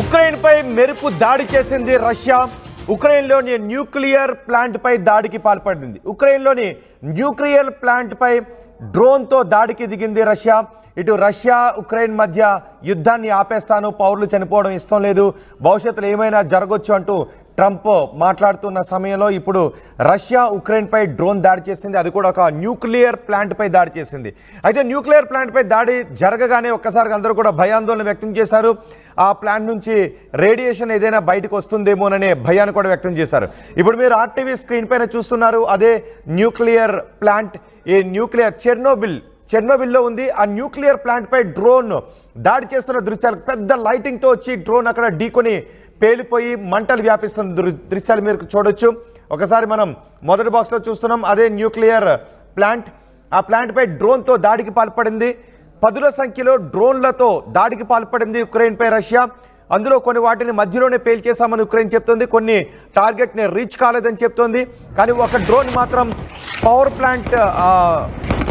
Ukraine పై మెరుపు దాడి చేసింది రష్యా. ఉక్రెయిన్లోని న్యూక్లియర్ ప్లాంట్ పై దాడికి పాల్పడింది. ఉక్రెయిన్లోని న్యూక్లియర్ ప్లాంట్ పై డ్రోన్తో దాడికి దిగింది రష్యా. ఇటు రష్యా ఉక్రెయిన్ మధ్య యుద్ధాన్ని ఆపేస్తాను, పౌరులు చనిపోవడం ఇష్టం లేదు, భవిష్యత్తులో ఏమైనా జరగొచ్చు అంటూ ట్రంప్ మాట్లాడుతున్న సమయంలో ఇప్పుడు రష్యా ఉక్రెయిన్ పై డ్రోన్ దాడి చేసింది. అది కూడా ఒక న్యూక్లియర్ ప్లాంట్ పై దాడి చేసింది. అయితే న్యూక్లియర్ ప్లాంట్ పై దాడి జరగగానే ఒక్కసారిగా అందరూ కూడా భయాందోళన వ్యక్తం చేశారు. ఆ ప్లాంట్ నుంచి రేడియేషన్ ఏదైనా బయటకు వస్తుందేమోననే భయాన్ని కూడా వ్యక్తం చేశారు. ఇప్పుడు మీరు ఆర్టీవీ స్క్రీన్ పైన చూస్తున్నారు, అదే న్యూక్లియర్ ప్లాంట్. ఈ న్యూక్లియర్ చెర్నోబిల్లో ఉంది. ఆ న్యూక్లియర్ ప్లాంట్ పై డ్రోన్ దాడి చేస్తున్న దృశ్యాలు, పెద్ద లైటింగ్తో వచ్చి డ్రోన్ అక్కడ ఢీకొని పేలిపోయి మంటలు వ్యాపిస్తున్న దృశ్యాలు మీరు చూడొచ్చు. ఒకసారి మనం మొదటి బాక్స్లో చూస్తున్నాం, అదే న్యూక్లియర్ ప్లాంట్. ఆ ప్లాంట్ పై డ్రోన్తో దాడికి పాల్పడింది. పదుల సంఖ్యలో డ్రోన్లతో దాడికి పాల్పడింది ఉక్రెయిన్ పై రష్యా. అందులో కొన్ని వాటిని మధ్యలోనే పేల్చేశామని ఉక్రెయిన్ చెప్తోంది, కొన్ని టార్గెట్ని రీచ్ కాలేదని చెప్తోంది. కానీ ఒక డ్రోన్ మాత్రం పవర్ ప్లాంట్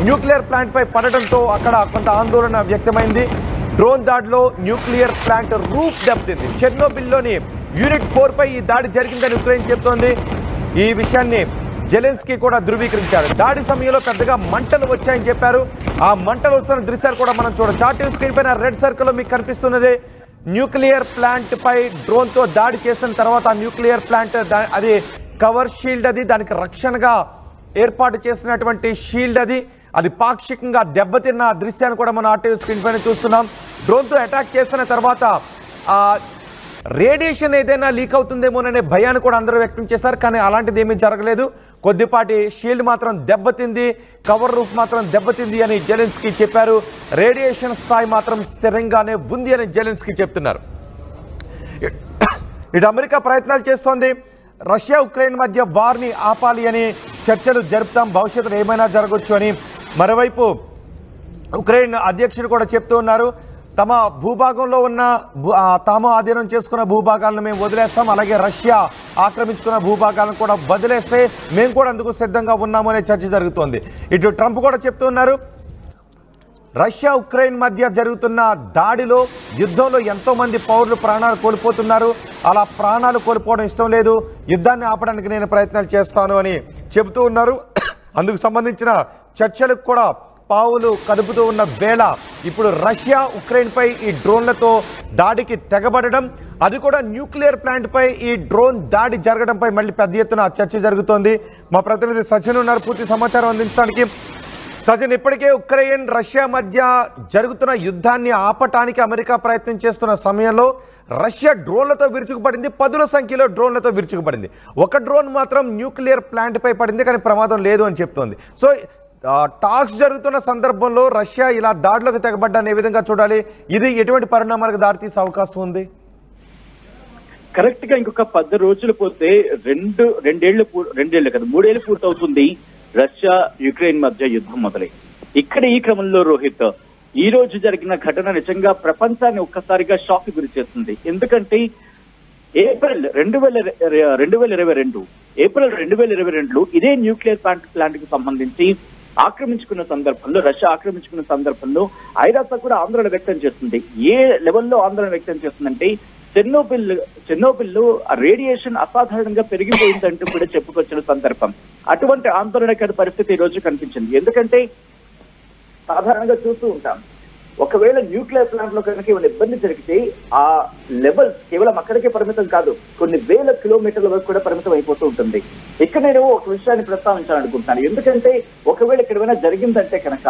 న్యూక్లియర్ ప్లాంట్ పై పడడంతో అక్కడ కొంత ఆందోళన వ్యక్తమైంది. డ్రోన్ దాడిలో న్యూక్లియర్ ప్లాంట్ రూఫ్ దెబ్బతింది. చెర్నోబిల్లోని యూనిట్ 4 పై ఈ దాడి జరిగిందని ఉక్రెయిన్ చెప్తోంది. ఈ విషయాన్ని జెలెన్స్కీ కూడా ధృవీకరించారు. దాడి సమయంలో పెద్దగా మంటలు వచ్చాయని చెప్పారు. ఆ మంటలు వస్తున్న దృశ్యాలు కూడా మనం చూడొచ్చు. ఆర్టీవీ స్క్రీన్ పైన రెడ్ సర్కిల్లో మీకు కనిపిస్తున్నదే న్యూక్లియర్ ప్లాంట్ పై డ్రోన్తో దాడి చేసిన తర్వాత ఆ న్యూక్లియర్ ప్లాంట్ అది కవర్ షీల్డ్, అది దానికి రక్షణగా ఏర్పాటు చేసినటువంటి షీల్డ్, అది పాక్షికంగా దెబ్బతిన్న దృశ్యాన్ని కూడా మనం ఆర్టీవీ స్క్రీన్ పైన చూస్తున్నాం. డ్రోన్తో అటాక్ చేసిన తర్వాత రేడియేషన్ ఏదైనా లీక్ అవుతుందేమోననే భయాన్ని కూడా అందరూ వ్యక్తం చేశారు. కానీ అలాంటిది ఏమీ జరగలేదు. కొద్దిపాటి షీల్డ్ మాత్రం దెబ్బతింది, కవర్ రూఫ్ మాత్రం దెబ్బతింది అని జెలెన్స్కీ చెప్పారు. రేడియేషన్ స్థాయి మాత్రం స్థిరంగానే ఉంది అని జెలెన్స్కీ చెప్తున్నారు. ఇటు అమెరికా ప్రయత్నాలు చేస్తోంది. రష్యా ఉక్రెయిన్ మధ్య వార్ని ఆపాలి అని చర్చలు జరుపుతాం, భవిష్యత్తులో ఏమైనా జరగవచ్చు అని. మరోవైపు ఉక్రెయిన్ అధ్యక్షుడు కూడా చెప్తూ ఉన్నారు, తమ భూభాగంలో ఉన్న తాము ఆధీనం చేసుకున్న భూభాగాలను మేము వదిలేస్తాం, అలాగే రష్యా ఆక్రమించుకున్న భూభాగాలను కూడా వదిలేస్తే మేము కూడా అందుకు సిద్ధంగా ఉన్నాము అనే చర్చ జరుగుతోంది. ఇటు ట్రంప్ కూడా చెప్తున్నారు, రష్యా ఉక్రెయిన్ మధ్య జరుగుతున్న దాడిలో, యుద్ధంలో ఎంతోమంది పౌరులు ప్రాణాలు కోల్పోతున్నారు, అలా ప్రాణాలు కోల్పోవడం ఇష్టం లేదు, యుద్ధాన్ని ఆపడానికి నేను ప్రయత్నాలు చేస్తాను అని చెబుతూ ఉన్నారు. అందుకు సంబంధించిన చర్చలకు కూడా పావులు కదుపుతూ ఉన్న వేళ ఇప్పుడు రష్యా ఉక్రెయిన్పై ఈ డ్రోన్లతో దాడికి తెగబడడం, అది కూడా న్యూక్లియర్ ప్లాంట్పై ఈ డ్రోన్ దాడి జరగడంపై మళ్ళీ పెద్ద ఎత్తున చర్చ జరుగుతోంది. మా ప్రతినిధి సచిన్ ఉన్నారు పూర్తి సమాచారం అందించడానికి. సచిన్, ఇప్పటికే ఉక్రెయిన్ రష్యా మధ్య జరుగుతున్న యుద్ధాన్ని ఆపటానికి అమెరికా ప్రయత్నం చేస్తున్న సమయంలో రష్యా డ్రోన్లతో విరుచుకుపడింది, పదుల సంఖ్యలో డ్రోన్లతో విరుచుకుపడింది. ఒక డ్రోన్ మాత్రం న్యూక్లియర్ ప్లాంట్ పై పడింది, కానీ ప్రమాదం లేదు అని చెప్తోంది. సో టాక్స్ జరుగుతున్న సందర్భంలో రష్యా ఇలా దాడులకు తెగబడ్డాన్ని ఏ విధంగా చూడాలి? ఇది ఎటువంటి పరిణామాలకు దారితీసే అవకాశం ఉంది? కరెక్ట్ గా ఇంకొక 10 రోజులు పోతే రెండేళ్లు కదా 3 ఏళ్లు పూర్తవుతుంది రష్యా యుక్రెయిన్ మధ్య యుద్ధం మొదలై. ఇక్కడ ఈ క్రమంలో రోహిత్, ఈ రోజు జరిగిన ఘటన నిజంగా ప్రపంచాన్ని ఒక్కసారిగా షాక్ గురి చేస్తుంది. ఎందుకంటే ఏప్రిల్ 2022 ఇదే న్యూక్లియర్ ప్లాంట్ కి సంబంధించి రష్యా ఆక్రమించుకున్న సందర్భంలో ఐరాస కూడా ఆందోళన వ్యక్తం చేస్తుంది. ఏ లెవెల్లో ఆందోళన వ్యక్తం చేస్తుందంటే చెర్నోబిల్ రేడియేషన్ అసాధారణంగా పెరిగిపోయిందంటూ కూడా చెప్పుకొచ్చిన సందర్భం. అటువంటి ఆందోళనకర పరిస్థితి ఈ రోజు కనిపించింది. ఎందుకంటే సాధారణంగా చూస్తూ ఉంటాం, ఒకవేళ న్యూక్లియర్ ప్లాంట్ లో కనుక ఏమైనా ఇబ్బంది జరిగితే ఆ లెవెల్స్ కేవలం అక్కడికే పరిమితం కాదు, కొన్ని వేల కిలోమీటర్ల వరకు కూడా పరిమితం అయిపోతూ ఉంటుంది. ఇక్కడ నేను ఒక విషయాన్ని ప్రస్తావించాలనుకుంటున్నాను. ఎందుకంటే ఒకవేళ ఇక్కడ ఏమైనా జరిగిందంటే కనుక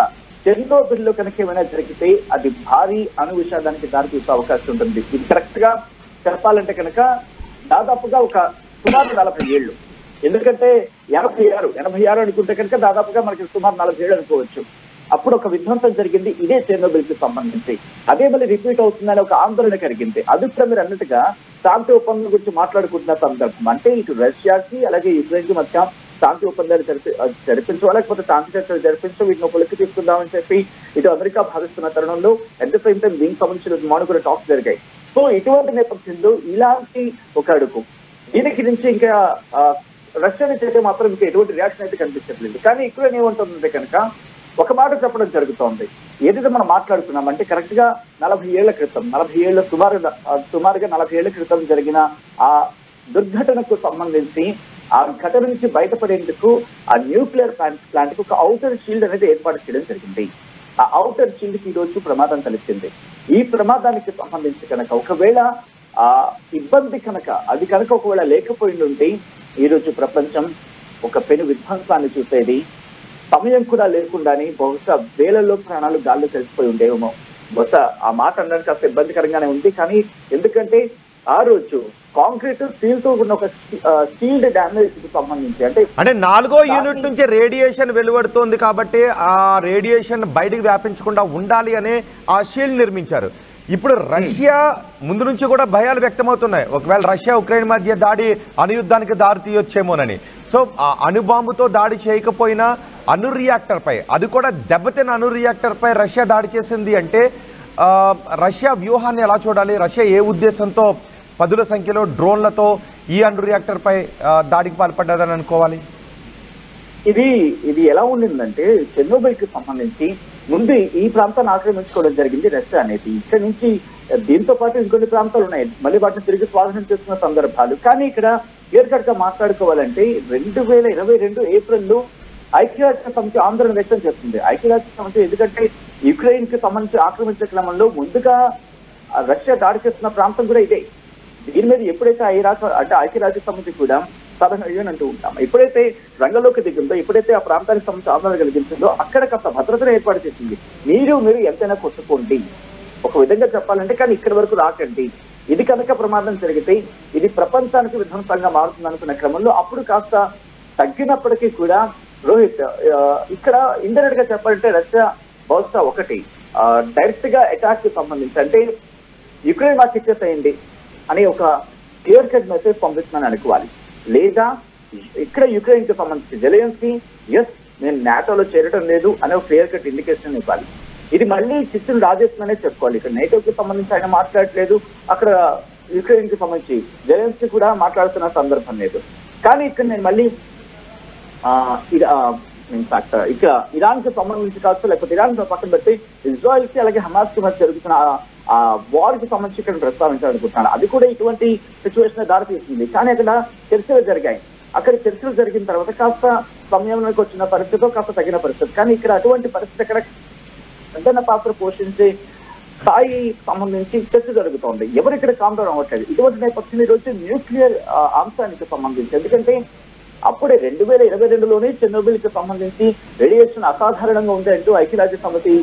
చెర్నోబిల్లో కనుక ఏమైనా జరిగితే అది భారీ అణు విషాదానికి దారితీసే అవకాశం ఉంటుంది. ఇది కరెక్ట్ గా చెప్పాలంటే కనుక దాదాపుగా ఒక సుమారు 40 ఏళ్ళు. ఎందుకంటే 86 అనుకుంటే కనుక దాదాపుగా మనకి సుమారు 40 ఏళ్ళు అనుకోవచ్చు. అప్పుడు ఒక విధ్వంసం జరిగింది ఇదే చెర్నోబిల్ కి సంబంధించి. అదే మళ్ళీ రిపీట్ అవుతుందని ఒక ఆందోళన కలిగింది. అది కూడా మీరు అన్నట్టుగా శాంతి ఒప్పందం గురించి మాట్లాడుకుంటున్న సందర్భం. అంటే ఇటు రష్యాకి అలాగే యుక్రెయిన్ కి మధ్య శాంతి ఒప్పందాలు జరిపించో లేకపోతే శాంతి చర్చలు జరిపించో వీటిని పొలికి తీసుకుందామని చెప్పి ఇటు అమెరికా భావిస్తున్న తరుణంలో అట్ ద సేమ్ టైం దీనికి సంబంధించిన మానుకున్న టాక్స్ జరిగాయి. సో ఇటువంటి నేపథ్యంలో ఇలాంటి ఒక అడుగు దీనికి నుంచి ఇంకా రష్యా నుంచి అయితే మాత్రం ఇంకా ఎటువంటి రియాక్షన్ అయితే కనిపించట్లేదు. కానీ యుక్రెయిన్ ఏమంటుందంటే కనుక ఒక మాట చెప్పడం జరుగుతోంది. ఏదైతే మనం మాట్లాడుతున్నామంటే కరెక్ట్ గా 40 ఏళ్ల క్రితం, 40 ఏళ్ల సుమారుగా 40 ఏళ్ల క్రితం జరిగిన ఆ దుర్ఘటనకు సంబంధించి ఆ ఘటన నుంచి బయటపడేందుకు ఆ న్యూక్లియర్ ప్లాంట్ కు ఒక ఔటర్ షీల్డ్ అనేది ఏర్పాటు చేయడం జరిగింది. ఆ ఔటర్ షీల్డ్ కి ఈ రోజు ప్రమాదం తలెత్తింది. ఈ ప్రమాదానికి సంబంధించి కనుక ఒకవేళ ఆ ఇబ్బంది కనుక అది కనుక ఒకవేళ లేకపోయి ఉంటే ఈ రోజు ప్రపంచం ఒక పెను విధ్వంసాన్ని చూసేది. సమయం కూడా లేకుండానే బహుశా వేలలో ప్రాణాలు గాల్లో కలిసిపోయి ఉండేవేమో. బహుశా ఆ మాట అనడానికి కాస్త ఇబ్బందికరంగానే ఉంది. కానీ ఎందుకంటే ఆ రోజు కాంక్రీట్ స్టీల్ తో ఉన్న ఒక షీల్డ్ డ్యామేజ్ కి సంబంధించి అంటే 4వ యూనిట్ నుంచి రేడియేషన్ వెలువడుతోంది కాబట్టి ఆ రేడియేషన్ బయటికి వ్యాపించకుండా ఉండాలి అనే ఆ షీల్డ్ నిర్మించారు. ఇప్పుడు రష్యా ముందు నుంచి కూడా భయాలు వ్యక్తమవుతున్నాయి. ఒకవేళ రష్యా ఉక్రెయిన్ మధ్య దాడి అణుయుద్ధానికి దారి తీయొచ్చేమోనని. సో ఆ అణుబాంబుతో దాడి చేయకపోయినా అణు రియాక్టర్ పై, అది కూడా దెబ్బతిన్న అణు రియాక్టర్ పై రష్యా దాడి చేసింది అంటే రష్యా వ్యూహాన్ని ఎలా చూడాలి? రష్యా ఏ ఉద్దేశంతో పదుల సంఖ్యలో డ్రోన్లతో ఈ అణు రియాక్టర్ పై దాడికి పాల్పడ్డదని అనుకోవాలి? ఇది ఎలా ఉండిందంటే చెర్నోబిల్ కి సంబంధించి ముందు ఈ ప్రాంతాన్ని ఆక్రమించుకోవడం జరిగింది రష్యా అనేది. ఇక్కడ నుంచి దీంతో పాటు ఇంకొన్ని ప్రాంతాలు ఉన్నాయి, మళ్ళీ వాటిని తిరిగి స్వాధీనం చేసుకున్న సందర్భాలు. కానీ ఇక్కడ క్లియర్ కట్ గా మాట్లాడుకోవాలంటే 2022 ఏప్రిల్లో ఐక్యరాజ్య సమితి ఆందోళన వ్యక్తం చేస్తుంది. ఐక్యరాజ్య సమితి ఎందుకంటే యుక్రెయిన్ కి సంబంధించి ఆక్రమించే క్రమంలో ముందుగా రష్యా దాడి చేస్తున్న ప్రాంతం కూడా ఇదే. దీని మీద ఎప్పుడైతే ఐక్యరాజ్య సమితి కూడా సాధారణ అంటూ ఉంటాం, ఎప్పుడైతే రంగంలోకి దిగిందో, ఎప్పుడైతే ఆ ప్రాంతానికి సంబంధించి ఆందోళన కలిగించిందో అక్కడ కాస్త భద్రతను ఏర్పాటు చేసింది. మీరు ఎంతైనా కొట్టుకోండి, ఒక విధంగా చెప్పాలంటే, కానీ ఇక్కడి వరకు రాకండి. ఇది కనుక ప్రమాదం జరిగితే ఇది ప్రపంచానికి విధ్వంసంగా మారుతుంది అనుకున్న క్రమంలో అప్పుడు కాస్త తగ్గినప్పటికీ కూడా రోహిత్ ఇక్కడ ఇండైరెక్ట్ గా చెప్పాలంటే రష్యా బహుశా ఒకటి డైరెక్ట్ గా అటాక్ కి సంబంధించి అంటే యుక్రెయిన్ మాకు ఇచ్చేసేయండి అనే ఒక క్లియర్ కట్ మెసేజ్ పంపిస్తున్నాను అనుకోవాలి. లేదా ఇక్కడ యుక్రెయిన్ కి సంబంధించి జెలెన్స్కీ నేను నాటోలో చేరడం లేదు అనే ఒక క్లియర్ కట్ ఇండికేషన్ ఇవ్వాలి. ఇది మళ్ళీ చిచ్చులు రాజేస్తుందనే చెప్పుకోవాలి. ఇక్కడ నేటోకి సంబంధించి ఆయన మాట్లాడట్లేదు, అక్కడ యుక్రెయిన్ కి సంబంధించి జెలెన్స్కీ కూడా మాట్లాడుతున్న సందర్భం లేదు. కానీ ఇక్కడ నేను మళ్ళీ ఇక ఇరాన్ కి సంబంధించి కావచ్చు, లేకపోతే ఇరాన్ పక్కన పెట్టి ఇజ్రాయెల్ కి అలాగే హమాస్ కి మధ్య జరుగుతున్న ఆ వార్ కి సంబంధించి ఇక్కడ ప్రస్తావించాలనుకుంటున్నాను. అది కూడా ఇటువంటి సిచ్యువేషన్ దారితీస్తుంది. కానీ అక్కడ చర్చలు జరిగాయి. అక్కడ చర్చలు జరిగిన తర్వాత కాస్త సంయమనానికి వచ్చిన పరిస్థితితో కాస్త తగిన పరిస్థితి. కానీ ఇక్కడ అటువంటి పరిస్థితి అక్కడ ప్రధాన పాత్ర పోషించే స్థాయి సంబంధించి చర్చ జరుగుతోంది. ఎవరు ఇక్కడ కాండౌన్ అవ్వట్లేదు. ఇటువంటి నేపథ్యం ఈరోజు న్యూక్లియర్ అంశానికి సంబంధించి, ఎందుకంటే అప్పుడే 2022లోనే చెర్నోబిల్ కి సంబంధించి రేడియేషన్ అసాధారణంగా ఉంది అంటూ ఐక్యరాజ్య సమితి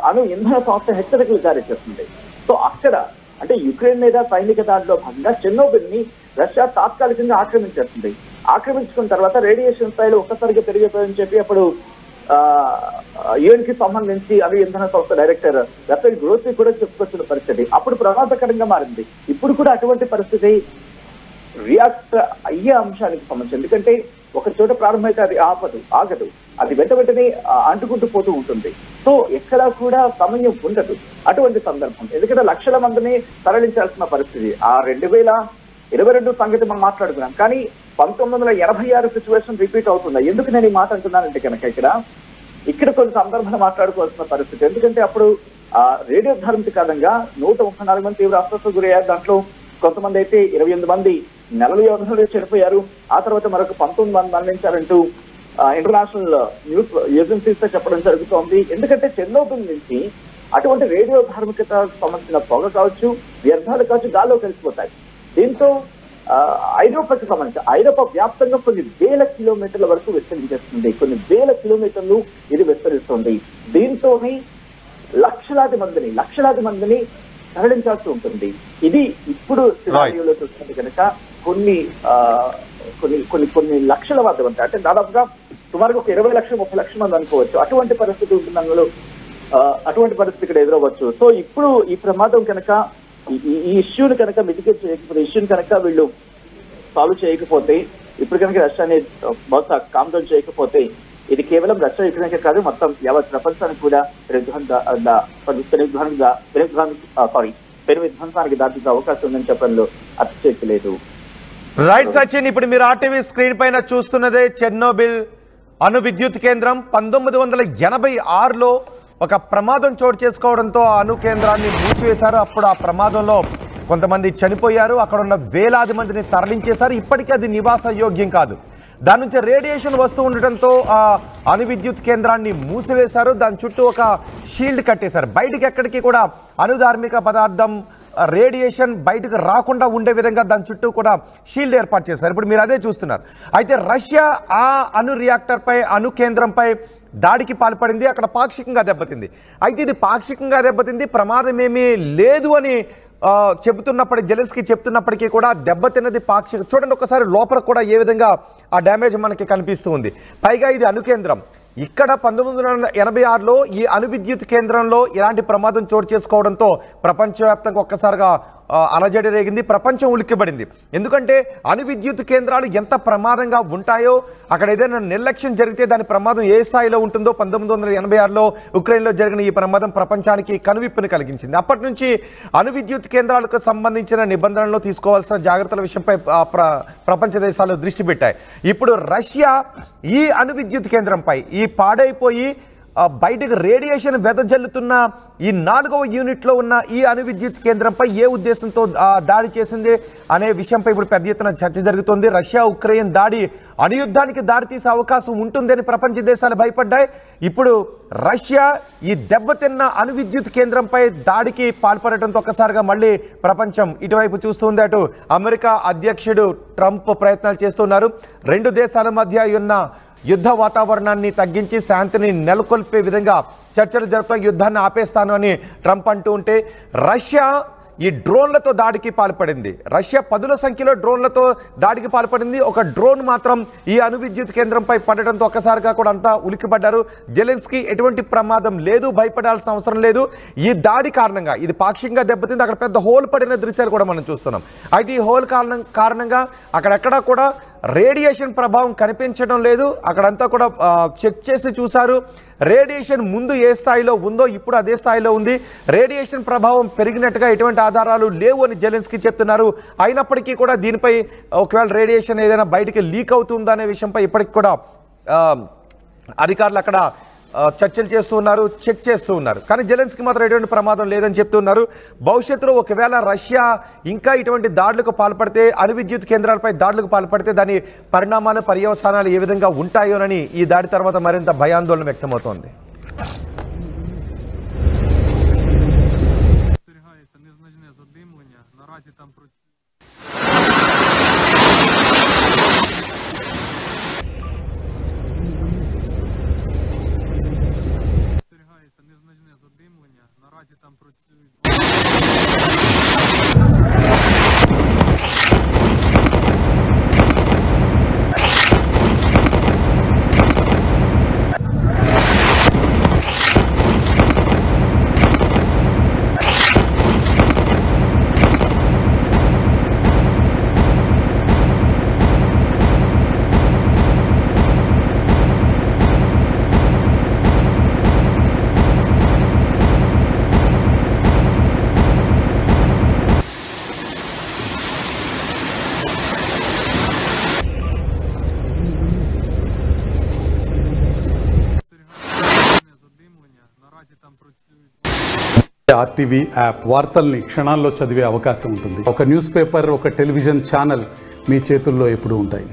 అణు ఇంధన సంస్థ హెచ్చరికలు జారీ చేస్తుంది. సో అక్కడ అంటే యుక్రెయిన్ మీద సైనిక దాడిలో భాగంగా చెర్నోబిల్ ని రష్యా తాత్కాలికంగా ఆక్రమించేస్తుంది. ఆక్రమించుకున్న తర్వాత రేడియేషన్ స్థాయిలో ఒక్కసారిగా పెరిగిపోయని చెప్పి అప్పుడు యుఎన్ కి సంబంధించి అణు ఇంధన సంస్థ డైరెక్టర్ రఫేల్ గ్రోసీ కూడా చెప్పుకొచ్చిన పరిస్థితి అప్పుడు ప్రమాదకరంగా మారింది. ఇప్పుడు కూడా అటువంటి పరిస్థితి రియాక్ట్ అయ్యే అంశానికి సంబంధించి, ఎందుకంటే ఒక చోట ప్రారంభమైతే అది ఆగదు, అది వెంటనే అంటుకుంటూ పోతూ ఉంటుంది. సో ఎక్కడా కూడా సమయం ఉండదు అటువంటి సందర్భం. ఎందుకంటే లక్షల మందిని తరలించాల్సిన పరిస్థితి. ఆ 2022 సంగతి మనం మాట్లాడుకున్నాం, కానీ 1986 సిచ్యువేషన్ రిపీట్ అవుతుంది. ఎందుకు నేను ఈ మాట అంటున్నానంటే కనుక ఇక్కడ కొన్ని సందర్భాలు మాట్లాడుకోవాల్సిన పరిస్థితి. ఎందుకంటే అప్పుడు రేడియో ధార్మిక కారణంగా 134 మంది తీవ్ర అస్వస్థతకు గురయ్యారు. దాంట్లో కొంతమంది అయితే 28 మంది నెల వ్యవధిలో చనిపోయారు. ఆ తర్వాత మరొక 19 మంది మరణించారంటూ ఇంటర్నేషనల్ న్యూస్ ఏజెన్సీస్ చెప్పడం జరుగుతోంది. ఎందుకంటే చెర్నోబిల్ నుంచి అటువంటి రేడియో ధార్మికత సంబంధించిన పొగ కావచ్చు, వ్యర్థాలు కావచ్చు గాల్లో కలిసిపోతాయి. దీంతో ఐరోపాకి సంబంధించి ఐరోపా వ్యాప్తంగా కొన్ని వేల కిలోమీటర్ల వరకు విస్తరించేస్తుంది. కొన్ని వేల కిలోమీటర్లు ఇది విస్తరిస్తుంది. దీంతోనే లక్షలాది మందిని తరలించాల్సి ఉంటుంది. ఇది ఇప్పుడు సినారియోలో చూస్తుంది కనుక కొన్ని లక్షల వద్ద ఉంటాయి. అంటే దాదాపుగా సుమారుగా ఒక 20 లక్షలు 30 లక్షల మంది అనుకోవచ్చు. అటువంటి పరిస్థితి ఉంటుంది అందులో. అటువంటి పరిస్థితి ఇక్కడ ఎదురవ్వచ్చు. సో ఇప్పుడు ఈ ప్రమాదం కనుక ఈ ఇష్యూని కనుక మిటిగేట్ చేయకపోతే, ఇష్యూని కనుక వీళ్ళు సాల్వ్ చేయకపోతే, ఇప్పుడు కనుక రష్యాని బహుశా కామ్ డౌన్ చేయకపోతే ఇది కేవలం రష్యా యుక్రెయిన్ కాదు, మొత్తం యావత్ ప్రపంచానికి కూడా పెను విధ్వంసానికి దాటించే అవకాశం ఉందని చెప్పడంలో అతిశయోక్తి లేదు. రైట్ సచిన్, ఇప్పుడు మీరు ఆర్టీవీ స్క్రీన్ పైన చూస్తున్నదే చెర్నోబిల్ అణు విద్యుత్ కేంద్రం 1986లో ఒక ప్రమాదం చోటు చేసుకోవడంతో ఆ అణు కేంద్రాన్ని మూసివేశారు. అప్పుడు ఆ ప్రమాదంలో కొంతమంది చనిపోయారు. అక్కడ ఉన్న వేలాది మందిని తరలించేశారు. ఇప్పటికీ అది నివాస యోగ్యం కాదు. దాని నుంచి రేడియేషన్ వస్తూ ఉండటంతో ఆ అణు విద్యుత్ కేంద్రాన్ని మూసివేశారు. దాని చుట్టూ ఒక షీల్డ్ కట్టేశారు. బయటికి ఎక్కడికి కూడా అణుధార్మిక పదార్థం రేడియేషన్ బయటకు రాకుండా ఉండే విధంగా దాని చుట్టూ కూడా షీల్డ్ ఏర్పాటు చేశారు. ఇప్పుడు మీరు అదే చూస్తున్నారు. అయితే రష్యా ఆ అణు రియాక్టర్పై అణు కేంద్రంపై దాడికి పాల్పడింది. అక్కడ పాక్షికంగా దెబ్బతింది. అయితే ఇది పాక్షికంగా దెబ్బతింది, ప్రమాదం ఏమీ లేదు అని జెలెన్స్కీ చెప్తున్నప్పటికీ కూడా దెబ్బతిన్నది పాక్షిక. చూడండి ఒకసారి లోపల కూడా ఏ విధంగా ఆ డ్యామేజ్ మనకి కనిపిస్తూ ఉంది. పైగా ఇది అణు కేంద్రం. ఇక్కడ 1986లో ఈ అణు విద్యుత్ కేంద్రంలో ఇలాంటి ప్రమాదం చోటు చేసుకోవడంతో ప్రపంచవ్యాప్తంగా ఒక్కసారిగా అలజడి రేగింది. ప్రపంచం ఉలిక్కిపడింది. ఎందుకంటే అణు విద్యుత్ కేంద్రాలు ఎంత ప్రమాదంగా ఉంటాయో, అక్కడ ఏదైనా నిర్లక్ష్యం జరిగితే దాని ప్రమాదం ఏ స్థాయిలో ఉంటుందో 1986లో ఉక్రెయిన్లో జరిగిన ఈ ప్రమాదం ప్రపంచానికి కనువిప్పుని కలిగించింది. అప్పటి నుంచి అణు విద్యుత్ కేంద్రాలకు సంబంధించిన నిబంధనలు తీసుకోవాల్సిన జాగ్రత్తల విషయంపై ప్రపంచ దేశాలు దృష్టి పెట్టాయి. ఇప్పుడు రష్యా ఈ అణు విద్యుత్ కేంద్రంపై ఈ పాడైపోయి బయటకు రేడియేషన్ వెదజల్లుతున్న ఈ 4వ యూనిట్లో ఉన్న ఈ అణు విద్యుత్ కేంద్రంపై ఏ ఉద్దేశంతో దాడి చేసింది అనే విషయంపై ఇప్పుడు పెద్ద ఎత్తున చర్చ జరుగుతోంది. రష్యా ఉక్రెయిన్ దాడి అణుయుద్ధానికి దారితీసే అవకాశం ఉంటుందని ప్రపంచ దేశాలు భయపడ్డాయి. ఇప్పుడు రష్యా ఈ దెబ్బతిన్న అణు విద్యుత్ కేంద్రంపై దాడికి పాల్పడటంతో ఒక్కసారిగా మళ్ళీ ప్రపంచం ఇటువైపు చూస్తుంది. అటు అమెరికా అధ్యక్షుడు ట్రంప్ ప్రయత్నాలు చేస్తున్నారు. రెండు దేశాల మధ్య ఉన్న యుద్ధ వాతావరణాన్ని తగ్గించి శాంతిని నెలకొల్పే విధంగా చర్చలు జరుపుతాం, యుద్ధాన్ని ఆపేస్తాను అని ట్రంప్ అంటూ ఉంటే, రష్యా ఈ డ్రోన్లతో దాడికి పాల్పడింది. రష్యా పదుల సంఖ్యలో డ్రోన్లతో దాడికి పాల్పడింది. ఒక డ్రోన్ మాత్రం ఈ అణు విద్యుత్ కేంద్రంపై పడటంతో ఒక్కసారిగా కూడా అంతా ఉలిక్కిపడ్డారు. జెలెన్స్కీ ఎటువంటి ప్రమాదం లేదు, భయపడాల్సిన అవసరం లేదు. ఈ దాడి కారణంగా ఇది పాక్షికంగా దెబ్బతింది. అక్కడ పెద్ద హోల్ పడిన దృశ్యాలు కూడా మనం చూస్తున్నాం. అయితే ఈ హోల్ కారణంగా అక్కడెక్కడా కూడా రేడియేషన్ ప్రభావం కనిపించడం లేదు. అక్కడంతా కూడా చెక్ చేసి చూశారు. రేడియేషన్ ముందు ఏ స్థాయిలో ఉందో ఇప్పుడు అదే స్థాయిలో ఉంది. రేడియేషన్ ప్రభావం పెరిగినట్టుగా ఎటువంటి ఆధారాలు లేవు అని జెలెన్స్కీ చెప్తున్నారు. అయినప్పటికీ కూడా దీనిపై ఒకవేళ రేడియేషన్ ఏదైనా బయటికి లీక్ అవుతుందా అనే విషయంపై ఇప్పటికి కూడా అధికారులు అక్కడ చర్చలు చేస్తూ ఉన్నారు, చెక్ చేస్తూ ఉన్నారు. కానీ జెలెన్స్కీ మాత్రం ఎటువంటి ప్రమాదం లేదని చెప్తున్నారు. భవిష్యత్తులో ఒకవేళ రష్యా ఇంకా ఇటువంటి దాడులకు పాల్పడితే, అణు విద్యుత్ కేంద్రాలపై దాడులకు పాల్పడితే దాని పరిణామాలు, పర్యవసానాలు ఏ విధంగా ఉంటాయోనని ఈ దాడి తర్వాత మరింత భయాందోళన వ్యక్తమవుతోంది. ఆర్టీవీ యాప్ వార్తల్ని క్షణాల్లో చదివే అవకాశం ఉంటుంది. ఒక న్యూస్ పేపర్, ఒక టెలివిజన్ ఛానల్ మీ చేతుల్లో ఎప్పుడూ ఉంటాయి.